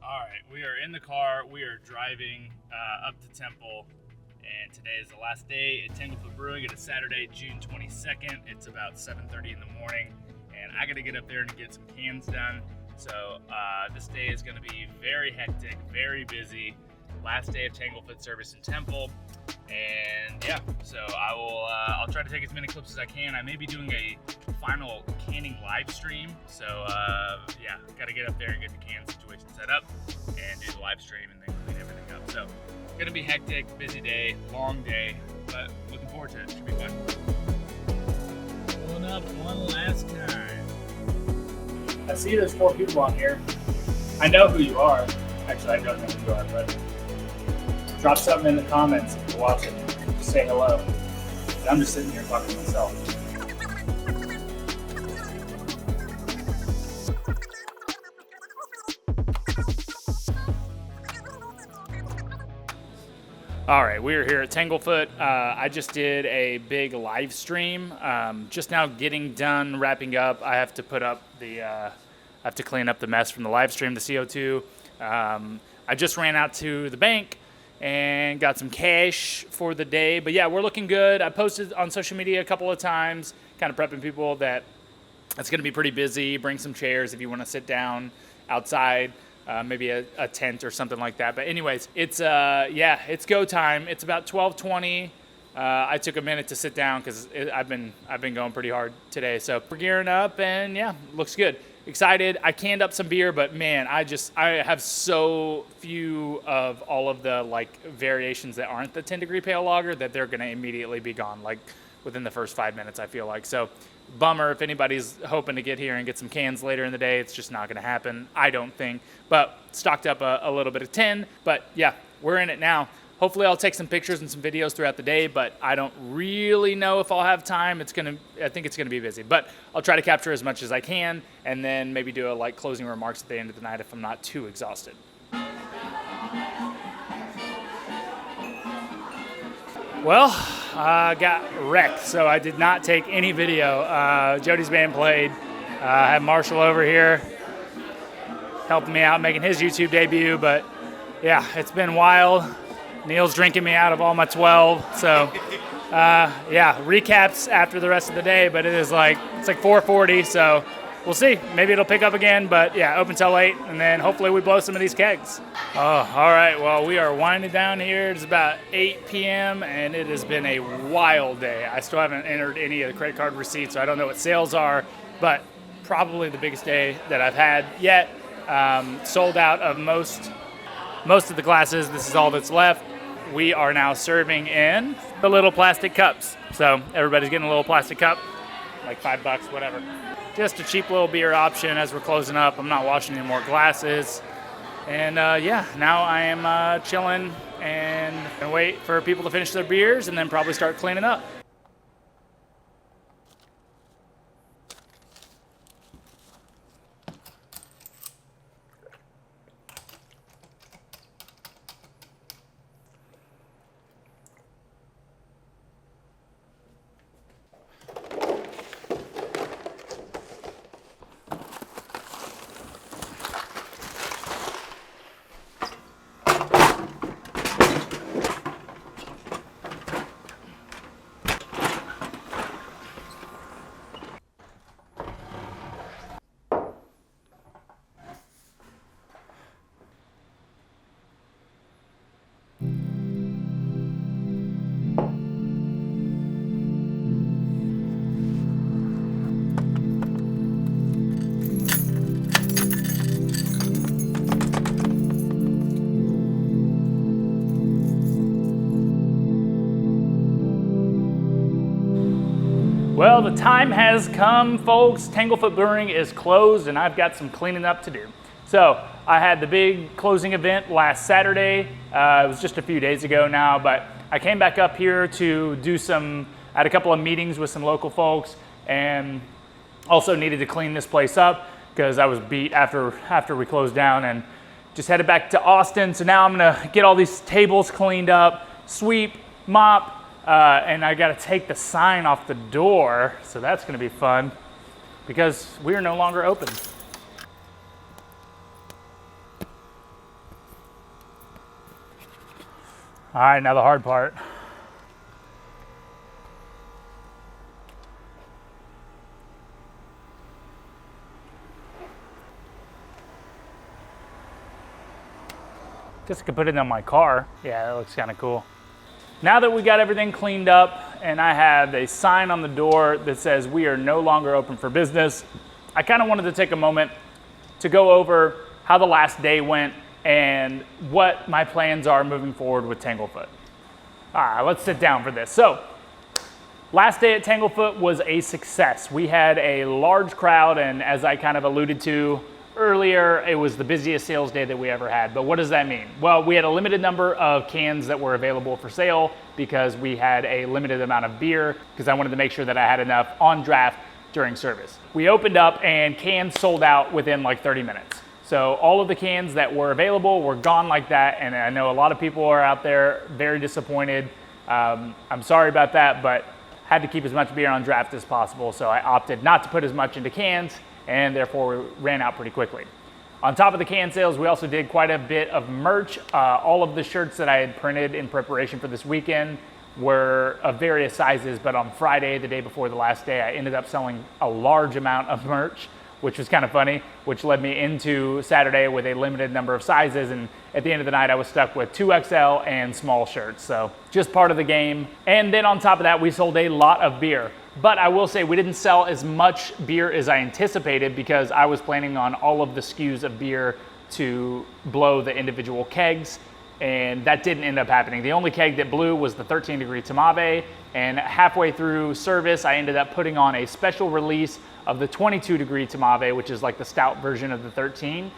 All right, we are in the car. We are driving up to Temple, and today is the last day at Tanglefoot Brewing. It is Saturday, June 22nd. It's about 7:30 in the morning, and I got to get up there and get some cans done. So this day is going to be very hectic, very busy. Last day of Tanglefoot service in Temple, and yeah, so I'll try to take as many clips as I can. I may be doing a final canning live stream, so yeah, got to get up there and get the can situation set up and do the live stream and then clean everything up. So gonna be hectic, busy day, long day, but looking forward to it. Should be fun. Pulling up one last time. I see there's 4 people on here. I know who you are. Actually, I don't know who you are, but drop something in the comments if you're watching. Just say hello. I'm just sitting here talking to myself. All right, we are here at Tanglefoot. I just did a big live stream. Just now getting done wrapping up. I have to put up the, I have to clean up the mess from the live stream, the CO2. I just ran out to the bank and got some cash for the day. But yeah, we're looking good. I posted on social media a couple of times, kind of prepping people that it's going to be pretty busy. Bring some chairs if you want to sit down outside, maybe a tent or something like that. But anyways, it's yeah, it's go time. It's about 12:20. I took a minute to sit down because I've been going pretty hard today. So we're gearing up, and yeah, looks good. Excited. I canned up some beer, but man, I have so few of all of the like variations that aren't the 10-degree pale lager that they're going to immediately be gone like within the first 5 minutes, I feel like. So bummer if anybody's hoping to get here and get some cans later in the day. It's just not going to happen, I don't think. But stocked up a little bit of 10. But yeah, we're in it now. Hopefully I'll take some pictures and some videos throughout the day, but I don't really know if I'll have time. I think it's gonna be busy, but I'll try to capture as much as I can and then maybe do a like closing remarks at the end of the night if I'm not too exhausted. Well, I got wrecked, so I did not take any video. Jody's band played. I had Marshall over here helping me out making his YouTube debut, but yeah, it's been wild. Neil's drinking me out of all my 12, so yeah, recaps after the rest of the day, but it's like 4:40, so we'll see. Maybe it'll pick up again, but yeah, open till 8, and then hopefully we blow some of these kegs. Oh, all right, well, we are winding down here. It's about 8 p.m., and it has been a wild day. I still haven't entered any of the credit card receipts, so I don't know what sales are, but probably the biggest day that I've had yet. Sold out of most of the glasses. This is all that's left. We are now serving in the little plastic cups. So everybody's getting a little plastic cup, like $5, whatever. Just a cheap little beer option as we're closing up. I'm not washing any more glasses. And yeah, now I am chilling and wait for people to finish their beers and then probably start cleaning up. Well, the time has come, folks. Tanglefoot Brewing is closed, and I've got some cleaning up to do. So I had the big closing event last Saturday. It was just a few days ago now, but I came back up here to do I had a couple of meetings with some local folks, and also needed to clean this place up because I was beat after we closed down, and just headed back to Austin. So now I'm gonna get all these tables cleaned up, sweep, mop, and I gotta take the sign off the door, so that's gonna be fun because we are no longer open. All right, now the hard part. Guess I could put it on my car. Yeah, that looks kind of cool. Now that we got everything cleaned up and I have a sign on the door that says we are no longer open for business, I kind of wanted to take a moment to go over how the last day went and what my plans are moving forward with Tanglefoot. All right, let's sit down for this. So, last day at Tanglefoot was a success. We had a large crowd, and as I kind of alluded to earlier, it was the busiest sales day that we ever had. But what does that mean? Well, we had a limited number of cans that were available for sale because we had a limited amount of beer because I wanted to make sure that I had enough on draft during service. We opened up and cans sold out within like 30 minutes. So all of the cans that were available were gone like that, and I know a lot of people are out there very disappointed. I'm sorry about that, but had to keep as much beer on draft as possible, so I opted not to put as much into cans, and therefore we ran out pretty quickly. On top of the can sales, we also did quite a bit of merch. All of the shirts that I had printed in preparation for this weekend were of various sizes, but on Friday, the day before the last day, I ended up selling a large amount of merch, which was kind of funny, which led me into Saturday with a limited number of sizes, and at the end of the night I was stuck with 2XL and small shirts, so just part of the game. And then on top of that, we sold a lot of beer. But I will say we didn't sell as much beer as I anticipated because I was planning on all of the SKUs of beer to blow the individual kegs, and that didn't end up happening. The only keg that blew was the 13 degree Tamave, and halfway through service I ended up putting on a special release of the 22 degree Tamave, which is like the stout version of the 13,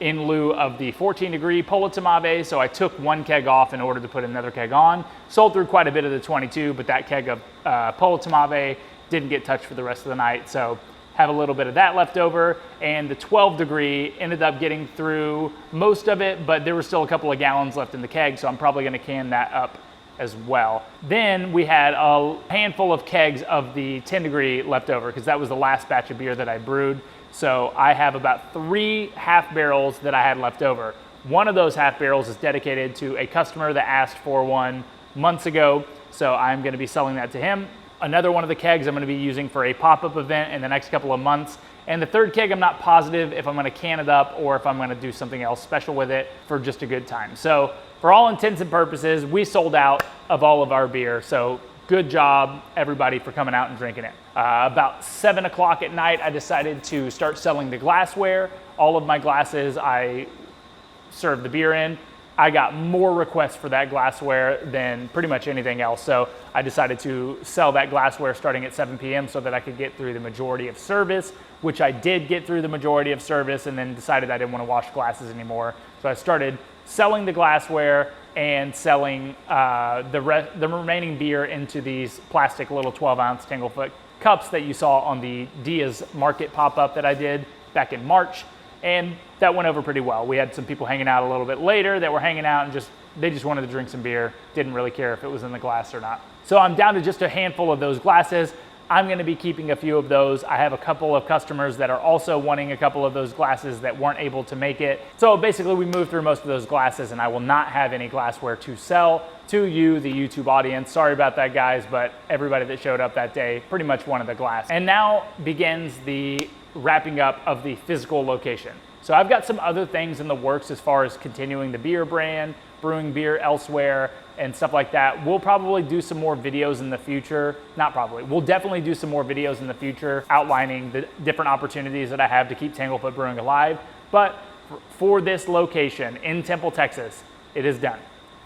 in lieu of the 14 degree Pola Tamave. So I took one keg off in order to put another keg on. Sold through quite a bit of the 22, but that keg of Pola Tamave didn't get touched for the rest of the night. So have a little bit of that left over. And the 12 degree ended up getting through most of it, but there were still a couple of gallons left in the keg, so I'm probably gonna can that up as well. Then we had a handful of kegs of the 10 degree left over because that was the last batch of beer that I brewed. So I have about 3 half barrels that I had left over. One of those half barrels is dedicated to a customer that asked for one months ago, so I'm gonna be selling that to him. Another one of the kegs I'm gonna be using for a pop-up event in the next couple of months. And the third keg, I'm not positive if I'm gonna can it up or if I'm gonna do something else special with it for just a good time. So for all intents and purposes, we sold out of all of our beer. So good job, everybody, for coming out and drinking it. About 7 o'clock at night, I decided to start selling the glassware. All of my glasses I serve the beer in. I got more requests for that glassware than pretty much anything else. So I decided to sell that glassware starting at 7 p.m. so that I could get through the majority of service, which I did get through the majority of service, and then decided I didn't want to wash glasses anymore. So I started selling the glassware and selling the remaining beer into these plastic little 12-ounce Tanglefoot cups that you saw on the Dia's Market pop-up that I did back in March. And that went over pretty well. We had some people hanging out a little bit later that were hanging out and they just wanted to drink some beer, didn't really care if it was in the glass or not. So I'm down to just a handful of those glasses. I'm gonna be keeping a few of those. I have a couple of customers that are also wanting a couple of those glasses that weren't able to make it. So basically we moved through most of those glasses, and I will not have any glassware to sell to you, the YouTube audience. Sorry about that, guys, but everybody that showed up that day pretty much wanted the glass. And now begins the wrapping up of the physical location. So I've got some other things in the works as far as continuing the beer brand, brewing beer elsewhere, and stuff like that. We'll probably do some more videos in the future. Not probably, we'll definitely do some more videos in the future outlining the different opportunities that I have to keep Tanglefoot Brewing alive. But for this location in Temple, Texas, it is done.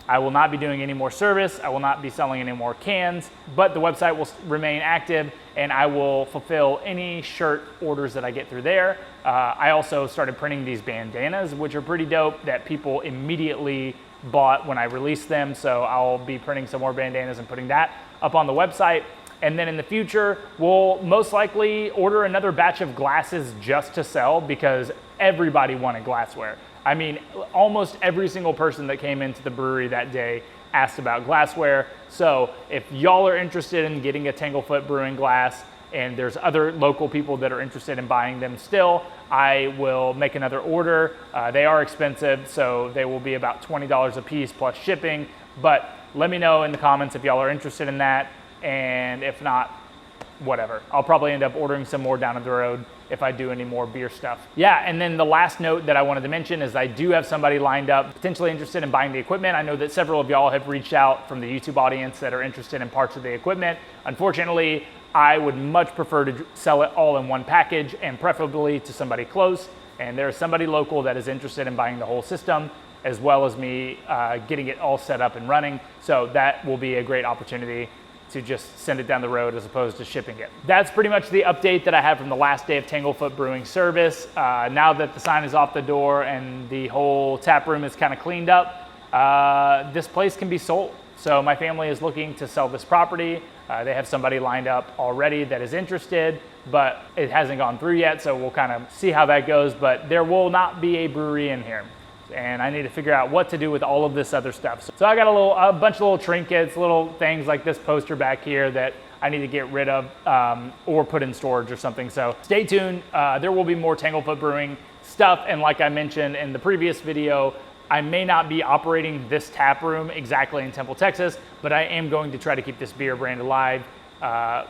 I will not be doing any more service. I will not be selling any more cans, but the website will remain active, and I will fulfill any shirt orders that I get through there. I also started printing these bandanas, which are pretty dope, that people immediately bought when I released them. So I'll be printing some more bandanas and putting that up on the website. And then in the future, we'll most likely order another batch of glasses just to sell because everybody wanted glassware. I mean, almost every single person that came into the brewery that day asked about glassware. So if y'all are interested in getting a Tanglefoot Brewing glass, and there's other local people that are interested in buying them still, I will make another order. They are expensive, so they will be about $20 a piece plus shipping, but let me know in the comments if y'all are interested in that, and if not, whatever. I'll probably end up ordering some more down the road if I do any more beer stuff. Yeah, and then the last note that I wanted to mention is I do have somebody lined up potentially interested in buying the equipment. I know that several of y'all have reached out from the YouTube audience that are interested in parts of the equipment. Unfortunately, I would much prefer to sell it all in one package and preferably to somebody close. And there's somebody local that is interested in buying the whole system, as well as me getting it all set up and running. So that will be a great opportunity to just send it down the road as opposed to shipping it. That's pretty much the update that I have from the last day of Tanglefoot Brewing service. Now that the sign is off the door and the whole tap room is kind of cleaned up, this place can be sold. So my family is looking to sell this property. They have somebody lined up already that is interested, but it hasn't gone through yet, so we'll kind of see how that goes. But there will not be a brewery in here, and I need to figure out what to do with all of this other stuff. So I got a bunch of little trinkets, little things like this poster back here that I need to get rid of or put in storage or something. So stay tuned. There will be more Tanglefoot Brewing stuff. And like I mentioned in the previous video, I may not be operating this tap room exactly in Temple, Texas, but I am going to try to keep this beer brand alive.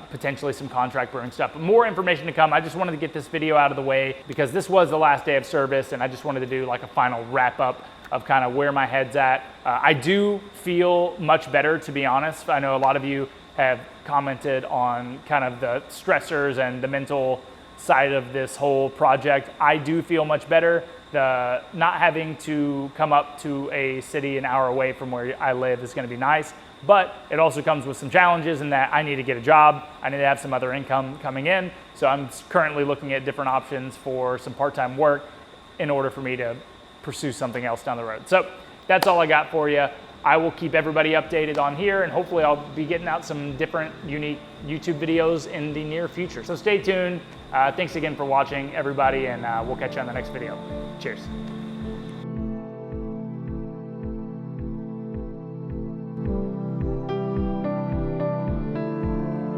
Potentially some contract brewing stuff. But more information to come. I just wanted to get this video out of the way because this was the last day of service, and I just wanted to do like a final wrap up of kind of where my head's at. I do feel much better, to be honest. I know a lot of you have commented on kind of the stressors and the mental side of this whole project. I do feel much better. The not having to come up to a city an hour away from where I live is going to be nice. But it also comes with some challenges in that I need to get a job. I need to have some other income coming in. So I'm currently looking at different options for some part-time work in order for me to pursue something else down the road. So that's all I got for you. I will keep everybody updated on here, and hopefully I'll be getting out some different unique YouTube videos in the near future. So stay tuned. Thanks again for watching, everybody, and we'll catch you on the next video. Cheers.